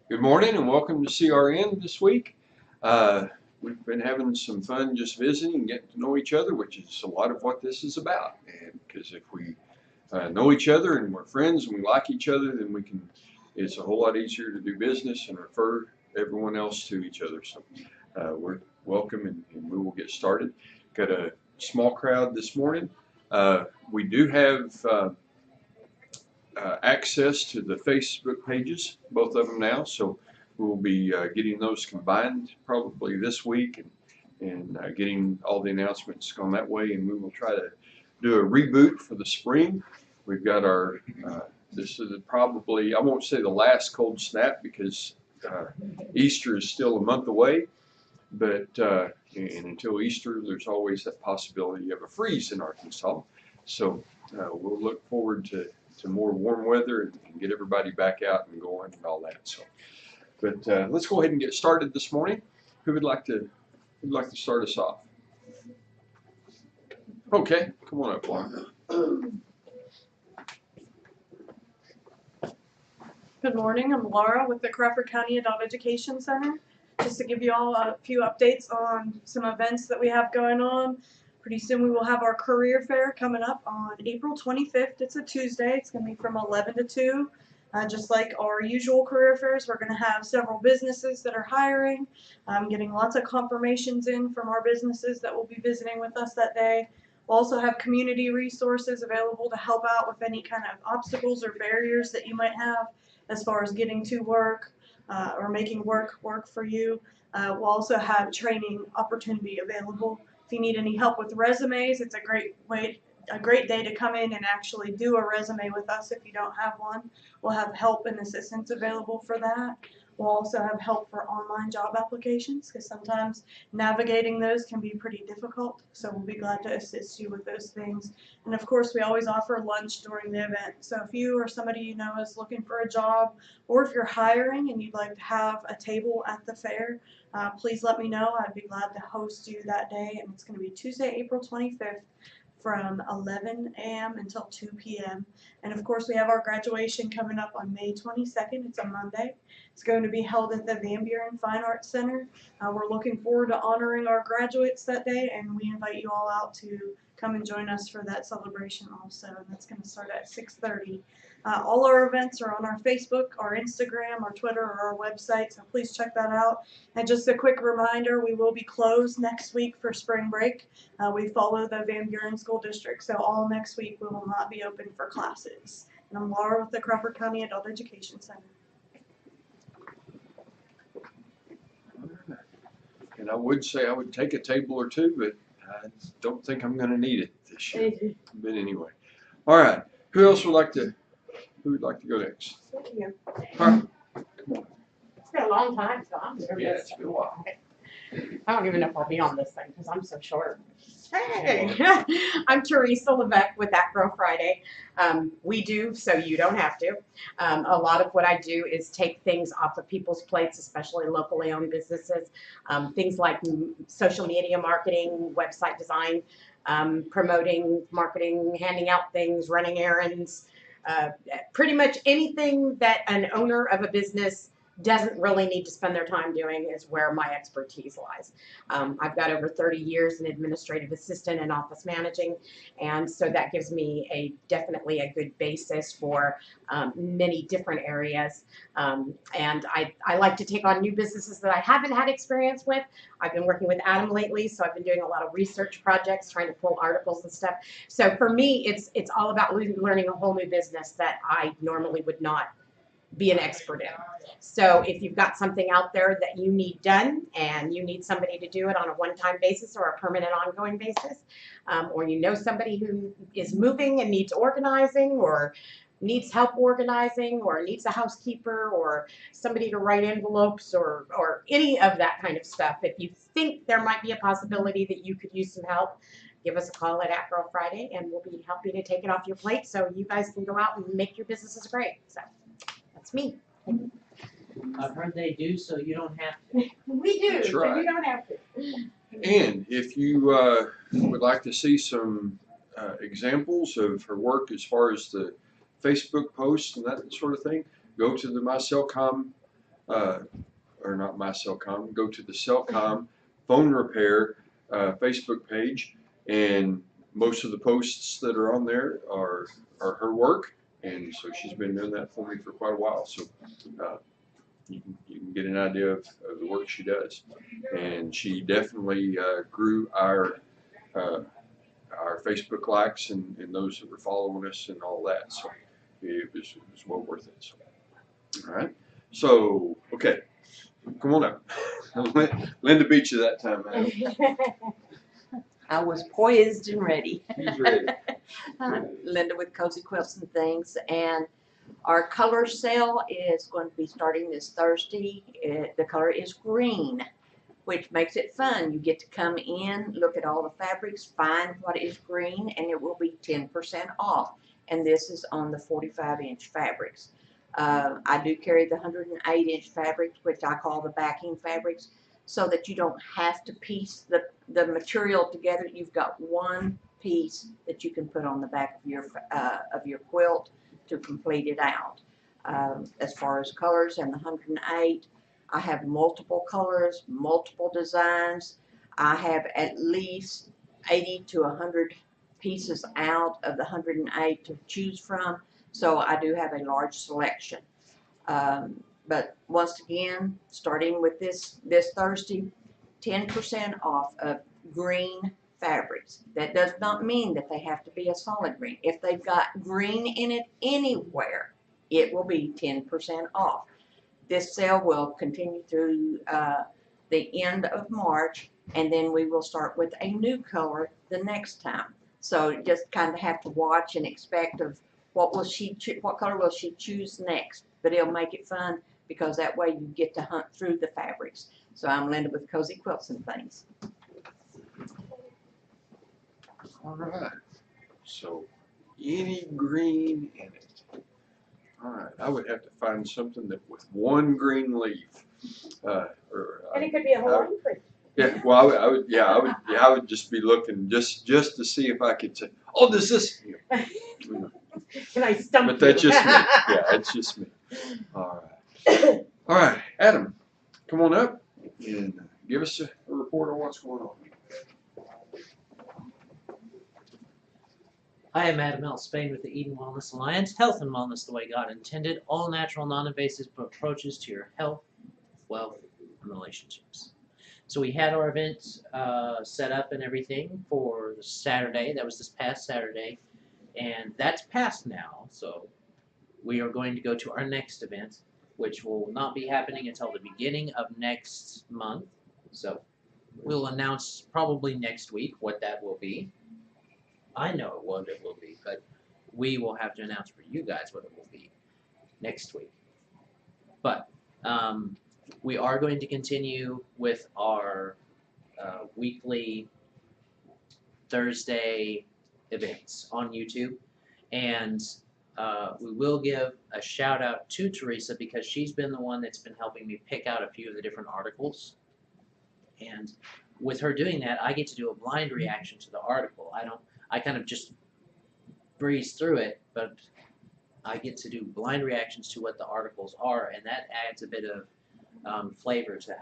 Good morning and welcome to CRN this week. We've been having some fun just visiting and getting to know each other, which is a lot of what this is about. And because if we know each other and we're friends and we like each other, then it's a whole lot easier to do business and refer everyone else to each other. So we're welcome and we will get started. Got a small crowd this morning. We do have access to the Facebook pages, both of them now. So we'll be getting those combined probably this week and getting all the announcements gone that way. And we will try to do a reboot for the spring. We've got our, this is probably, I won't say the last cold snap because Easter is still a month away. But and until Easter, there's always that possibility of a freeze in Arkansas. So we'll look forward to more warm weather and get everybody back out and going and all that. So, but let's go ahead and get started this morning. Who would like to start us off? Okay, come on up, Laura. Good morning, I'm Laura with the Crawford County Adult Education Center. Just to give you all a few updates on some events that we have going on. Pretty soon we will have our career fair coming up on April 25th. It's a Tuesday. It's going to be from 11 to 2. Just like our usual career fairs, we're going to have several businesses that are hiring. I'm getting lots of confirmations in from our businesses that will be visiting with us that day. We'll also have community resources available to help out with any kind of obstacles or barriers that you might have as far as getting to work or making work for you. We'll also have training opportunity available. If you need any help with resumes, it's a great day to come in and actually do a resume with us if you don't have one. We'll have help and assistance available for that. We'll also have help for online job applications because sometimes navigating those can be pretty difficult. So we'll be glad to assist you with those things. And of course, we always offer lunch during the event. So if you or somebody you know is looking for a job, or if you're hiring and you'd like to have a table at the fair, please let me know. I'd be glad to host you that day. And it's going to be Tuesday, April 25th. From 11 a.m. until 2 p.m. And of course, we have our graduation coming up on May 22nd. It's a Monday. It's going to be held at the Van Buren Fine Arts Center. We're looking forward to honoring our graduates that day, and we invite you all out to come and join us for that celebration also. And that's going to start at 6:30. All our events are on our Facebook, our Instagram, our Twitter, or our website, so please check that out. And just a quick reminder, we will be closed next week for spring break. We follow the Van Buren School District, so all next week we will not be open for classes. And I'm Laura with the Crawford County Adult Education Center. And I would say I would take a table or two, but I don't think I'm going to need it this year. But anyway, all right. Who else would like to? Who would like to go next? Thank you. Huh? It's been a long time, so I'm nervous. Yeah, it's been a while. I don't even know if I'll be on this thing because I'm so short. Hey, I'm Teresa Levesque with That Girl Friday. We do, so you don't have to. A lot of what I do is take things off of people's plates, especially locally owned businesses. Things like social media marketing, website design, promoting, marketing, handing out things, running errands. Pretty much anything that an owner of a business doesn't really need to spend their time doing is where my expertise lies. I've got over 30 years in administrative assistant and office managing, and so that gives me definitely a good basis for many different areas. And I like to take on new businesses that I haven't had experience with. I've been working with Adam lately, so I've been doing a lot of research projects, trying to pull articles and stuff. So for me, it's all about learning a whole new business that I normally would not be an expert in. So if you've got something out there that you need done and you need somebody to do it on a one-time basis or a permanent ongoing basis, or you know somebody who is moving and needs organizing or needs help organizing or needs a housekeeper or somebody to write envelopes or any of that kind of stuff, if you think there might be a possibility that you could use some help, give us a call at That Girl Friday and we'll be happy to take it off your plate so you guys can go out and make your businesses great. So that's me. I've heard they do, so you don't have to. We do, That's so right. you don't have to. And if you would like to see some examples of her work as far as the Facebook posts and that sort of thing, go to the MyCellCom or not my Cellcom, go to the Cellcom phone repair Facebook page, and most of the posts that are on there are her work, and so she's been doing that for me for quite a while. So you can get an idea of the work she does, and she definitely grew our Facebook likes and those that were following us and all that. So it was well worth it. So, all right. So okay, come on up. Linda beat you that time, man. I was poised and ready. He's ready. Linda with Cozy Quilts and Things, and our color sale is going to be starting this Thursday. The color is green, which makes it fun. You get to come in, look at all the fabrics, find what is green, and it will be 10% off. And this is on the 45-inch fabrics. I do carry the 108-inch fabrics, which I call the backing fabrics, so that you don't have to piece the material together. You've got one piece that you can put on the back of your quilt to complete it out. As far as colors and the 108, I have multiple colors, multiple designs. I have at least 80 to 100 pieces out of the 108 to choose from, so I do have a large selection. But once again, starting with this Thursday, 10% off of green fabrics. That does not mean that they have to be a solid green. If they've got green in it anywhere, it will be 10% off. This sale will continue through the end of March, and then we will start with a new color the next time. So just kind of have to watch and expect of what color will she choose next. But it'll make it fun, because that way you get to hunt through the fabrics. So I'm Linda with Cozy Quilts and Things. All right. So any green in it. All right. I would have to find something that with one green leaf. And it could be a Hawaiian print. Yeah. Well, I would just be looking just to see if I could say, oh, does this? You know. Can I stump But that's you? just me. Yeah, it's just me. All right. All right, Adam, come on up and give us a report on what's going on. I am Adam L. Spain with the Eden Wellness Alliance. Health and wellness the way God intended. All natural, non-invasive approaches to your health, wealth, and relationships. So we had our event set up and everything for Saturday. That was this past Saturday. And that's past now. So we are going to go to our next event, which will not be happening until the beginning of next month. So we'll announce probably next week what that will be. I know what it will be, but we will have to announce for you guys what it will be next week. But we are going to continue with our weekly Thursday events on YouTube, and we will give a shout out to Teresa, because she's been the one that's been helping me pick out a few of the different articles. And with her doing that, I get to do a blind reaction to the article. I kind of just breeze through it, but I get to do blind reactions to what the articles are, and that adds a bit of flavor to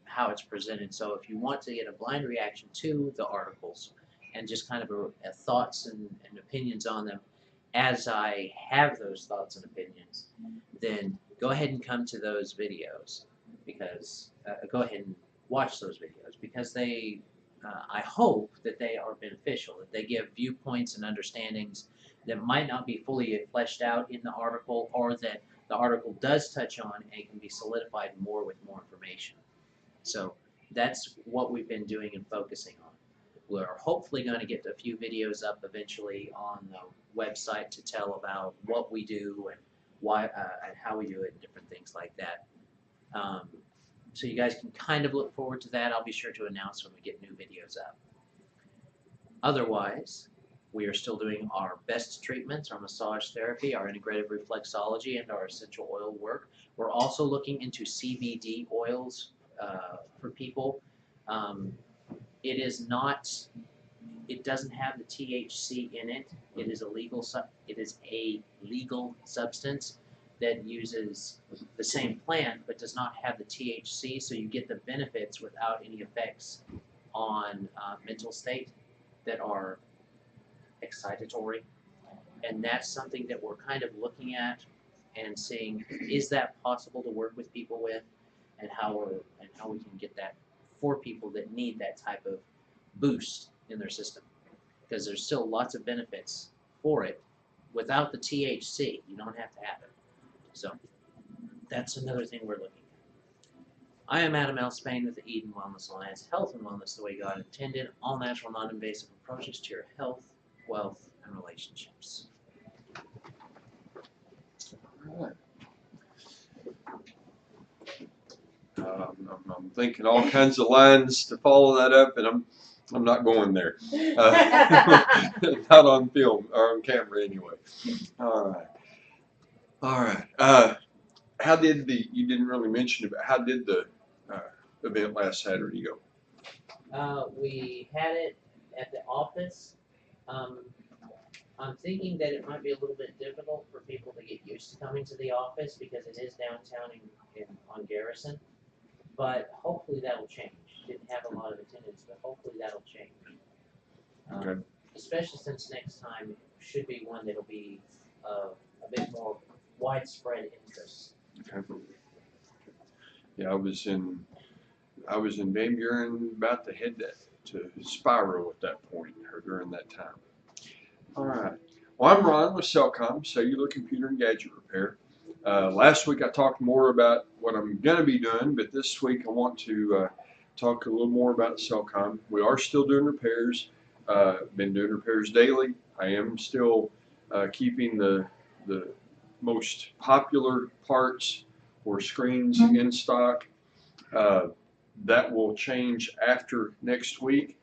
how it's presented. So if you want to get a blind reaction to the articles and just kind of a thoughts and opinions on them as I have those thoughts and opinions, then go ahead and come to those videos, because go ahead and watch those videos, because they I hope that they are beneficial, that they give viewpoints and understandings that might not be fully fleshed out in the article, or that the article does touch on and can be solidified more with more information. So that's what we've been doing and focusing on. We're hopefully going to get a few videos up eventually on the website to tell about what we do and why and how we do it and different things like that. So you guys can kind of look forward to that. I'll be sure to announce when we get new videos up. Otherwise, we are still doing our best treatments, our massage therapy, our integrative reflexology, and our essential oil work. We're also looking into CBD oils for people. It doesn't have the THC in it. It is a legal substance that uses the same plant but does not have the THC, so you get the benefits without any effects on mental state that are excitatory. And that's something that we're kind of looking at and seeing, is that possible to work with people with, and how we can get that for people that need that type of boost in their system, because there's still lots of benefits for it without the THC. You don't have to have it. So that's another thing we're looking at. I am Adam L. Spain with the Eden Wellness Alliance, health and wellness the way God intended, all natural, non-invasive approaches to your health, wealth, and relationships. All right. I'm thinking all kinds of lines to follow that up, and I'm not going there. Not on film or on camera anyway. All right. All right. How did you didn't really mention about, how did the event last Saturday go? We had it at the office. I'm thinking that it might be a little bit difficult for people to get used to coming to the office because it is downtown on Garrison. But hopefully that'll change. Didn't have a lot of attendance, but hopefully that'll change. Okay. Especially since next time should be one that'll be a bit more widespread interest. Okay. Yeah, I was in Van Buren, about to head to Spyro at that point, or during that time. All right. Well, I'm Ron with Cellcom, Cellular Computer and Gadget Repair. Last week I talked more about what I'm going to be doing, but this week I want to talk a little more about Cellcom. We are still doing repairs. Been doing repairs daily. I am still keeping the most popular parts or screens in stock. That will change after next week.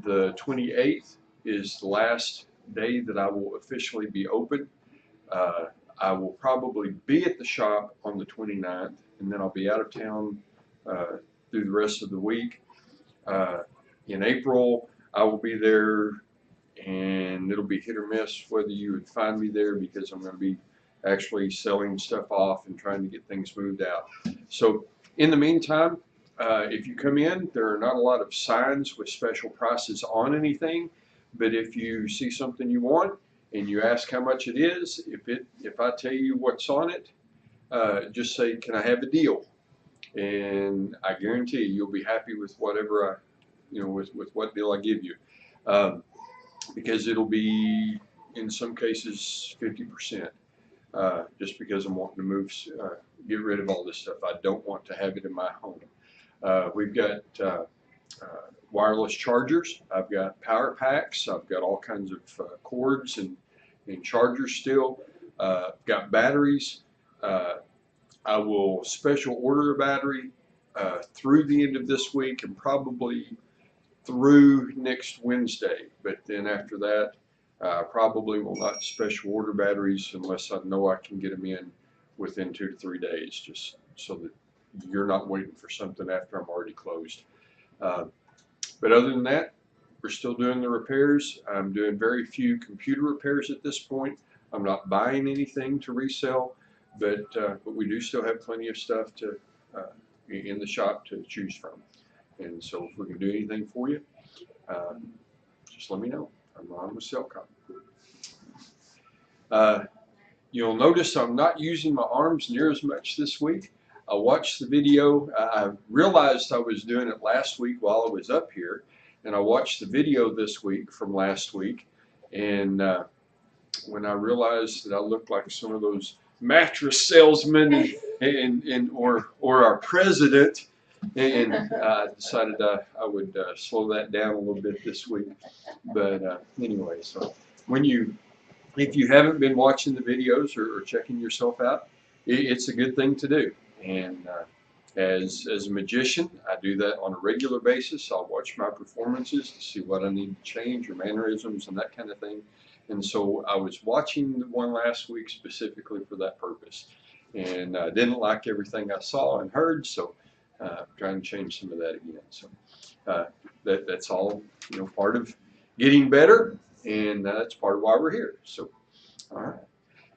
The 28th is the last day that I will officially be open. I will probably be at the shop on the 29th, and then I'll be out of town through the rest of the week. In April, I will be there, and it'll be hit or miss whether you would find me there, because I'm going to be actually selling stuff off and trying to get things moved out. So in the meantime, if you come in, there are not a lot of signs with special prices on anything, but if you see something you want and you ask how much it is, if I tell you what's on it, just say, can I have a deal? And I guarantee you'll be happy with whatever with what deal I give you, because it'll be in some cases 50%. Just because I'm wanting to move, get rid of all this stuff. I don't want to have it in my home. We've got wireless chargers. I've got power packs. I've got all kinds of cords and chargers still. Got batteries. I will special order a battery through the end of this week and probably through next Wednesday. But then after that, probably will not special order batteries unless I know I can get them in within 2 to 3 days, just so that you're not waiting for something after I'm already closed. But other than that, we're still doing the repairs. I'm doing very few computer repairs at this point. I'm not buying anything to resell, but we do still have plenty of stuff to in the shop to choose from. And so if we can do anything for you, just let me know. I'm Ron with Cellcom. You'll notice I'm not using my arms near as much this week. I watched the video. I realized I was doing it last week while I was up here, and I watched the video this week from last week, and when I realized that I looked like some of those mattress salesmen or our president, and I decided I would slow that down a little bit this week. But anyway, so if you haven't been watching the videos or checking yourself out, it's a good thing to do. And as a magician, I do that on a regular basis. I'll watch my performances to see what I need to change, or mannerisms and that kind of thing. And so I was watching the one last week specifically for that purpose. And I didn't like everything I saw and heard, so I'm trying to change some of that again. So that's all part of getting better, and that's part of why we're here. So, all right.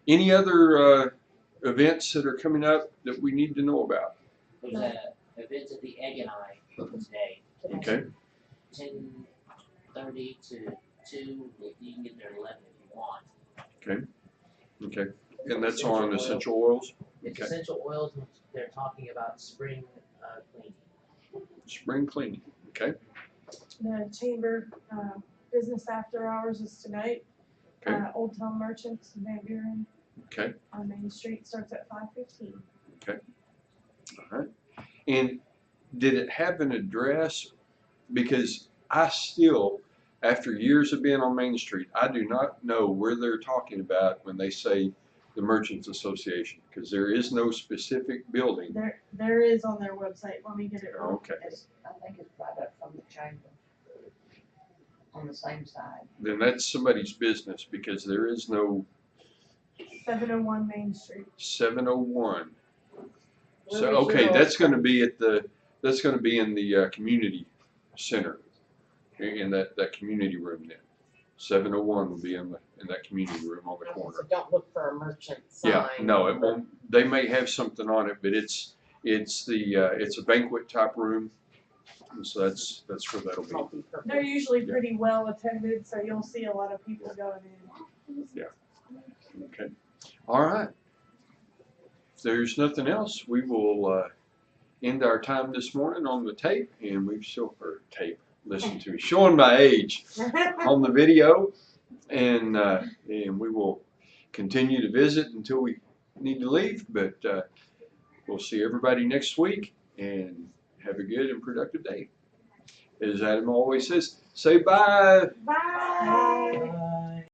Any other events that are coming up that we need to know about? There's a event at the Egg and I today, Okay, 10:30 to 2. You can get there at 11 if you want. okay. And that's on essential oils? It's Okay. essential oils, and they're talking about spring cleaning. Spring cleaning, okay? The chamber business after hours is tonight. Okay. Old Town Merchants in Van Buren Okay, on Main Street starts at 5:15. all right. And did it have an address? Because I still, after years of being on Main Street, I do not know where they're talking about when they say the Merchants Association, because there is no specific building. There is on their website. Let me get it. Okay, I think it's right up from the chamber, on the same side. then that's somebody's business, because there is no 701 Main Street. 701. So, Where was okay, your- that's gonna be at that's gonna be in the community center, in that community room then. 701 will be in that community room on the So corner. don't look for a merchant sign. Yeah, no, it won't, they may have something on it, but it's a banquet type room, and so that's where that'll be. Multi-purpose. They're usually Yeah. pretty well attended, so you'll see a lot of people going in. Okay, all right. If there's nothing else, we will end our time this morning on the tape, and we've still heard tape. Listen to me, showing my age on the video, and we will continue to visit until we need to leave. But we'll see everybody next week, and have a good and productive day. As Adam always says, say bye. Bye. Bye.